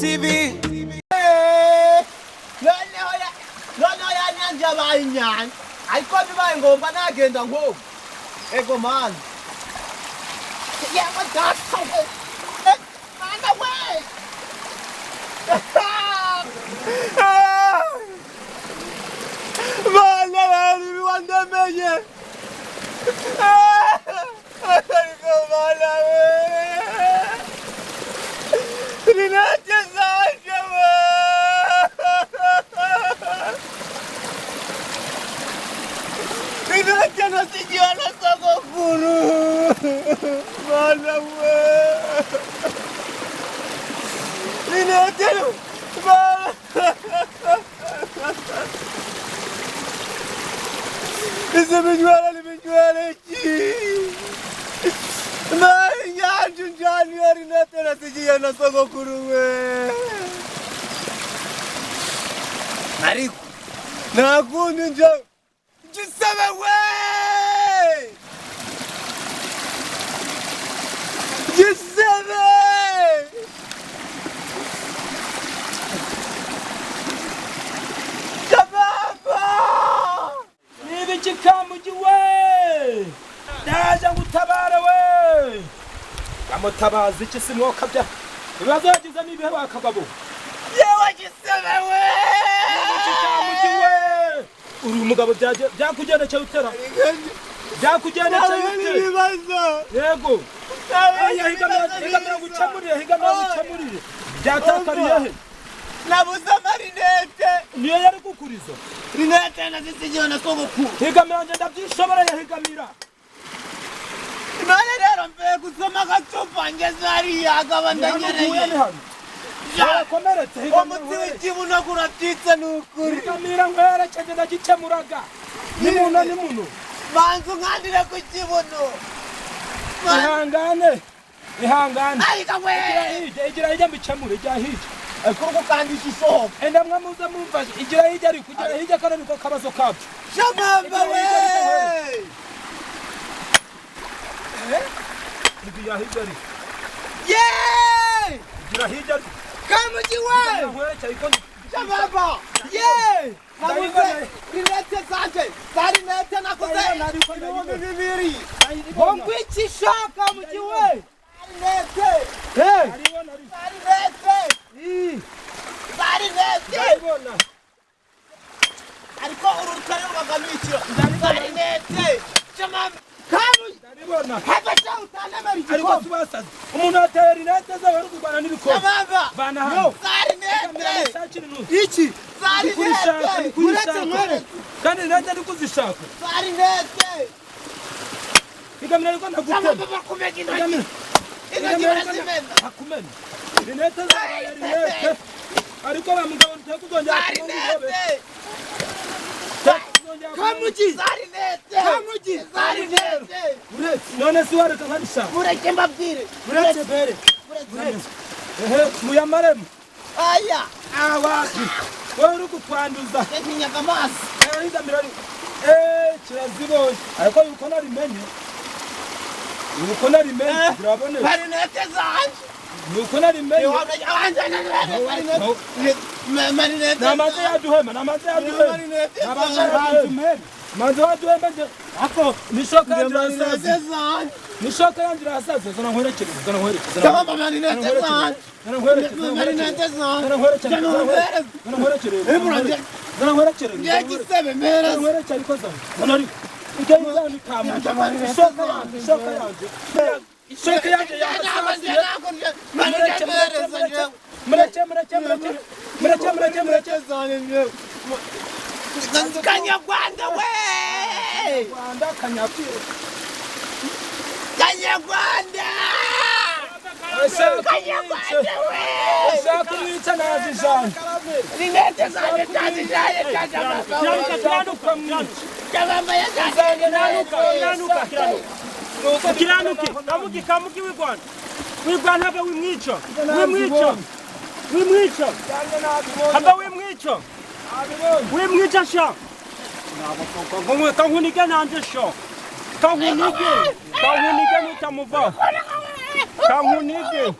TV. I got my home, but I get the home. Ego man. Yeah, but that's something. Man away. Man, you want the million. Come on away. Rinete Rinete no siguió los ojos puros. Mala güey. Rinete no. Mala. Ese me llueve aquí. Ya, Rinete no siguió los ojos puros, güey. Marico. No, ninja. Just send away! Just send it! Shababa! Niba ikikamuji we! Ndaje ngutabara we! Amutabaza iki simwoka bya. Ibibazo yagize nibihe bakagabo. Yewe gisebe we! Ikikamuji we! Uri umugabo byakugenda cyo utera. Byakugenda cyo utera. Ibibazo. Yego. Higamira gucamurire. Byatakariye he? Nabuza marinete. Niyo yari gukuriza. Rinete na zisigiye na sogoku. Higamira nje ndabyishobora yahigamira. None rero mbe gusoma agacupa ngeze hariya agabandanyereye. Yakomeretse Umuti w'ikibuno kuratitse n'ukuri. Higamira ngwerekeje ndagikemuraga. Ni muno. Banzu nkandire ku kibuno. Ihangane. Ayika we. Igira hirya mbicamure ijya hirya. Kuko kandi ishoka. Enda mwamuza mumfashe igira hirya ari kugira hirya kana niko kabazo kacu. Shamamba we. Igira hirya ari. Yey! Igira hirya ari. Kamuji we. Shamamba. Yey! Nabuze rinete zanje. Zarinete nakoze. Ibihumbi bibiri. Ngwikisha kamuji we. Zarinete. Hey! Zarinete. Ariko urutare rwagamikiro. Zarinete. Shamamba. Kamuji. Ndabibona. Haba utana Ariko tubasaza. Umuntu atera rinete zawe ari kurwana n'ibikoro. Shamamba. Bana hano. Zarinete. Iki? Zarinete. Kurishaka. Kandi rinete ari kuzishaka. Zarinete. Higamira ariko ndagutema. Shamamba kumegina. Higamira. Hakumena. Rinete zawe rinete. Ariko bamugabo ntakuzongera kumubebe. Kamuji. Zarinete. None si wareka nkarisha. Mureke mbabwire. Uretse bere. Muyamaremu. Aya. Wapi. Wowe uri kutwanduza. Nyaga amazi. Higamira ari. Kirazibonye. Ariko yuko narimenye. Urabone. Zarinete zanje. Nuko narimenye. Marinete. Namaze yaduhema. Manzo waduhema nje. Ako nishoka yanjira zanje. Nishoka yanjira asaze. Zana nkwerekere. Shamamba marinete zanje. Marinete zanje. Zana nkwerekere. Ngegisebe mera. Zana nkwerekere ariko zana. Zana ari. Ujya ni kama. Nishoka yanjye. Ishoka yanjye yasaze. Mureke zanje. Kanyarwanda we! Kanyarwanda! Ushaka umwica nazijana. Rinete zanje tazijanye Kiranuki w'Rwanda. W'Rwanda haba wimwica. Haba wimwica. Wimwica sha. Kahunike nanje sha. Kahunike nutamuva. Kahunike.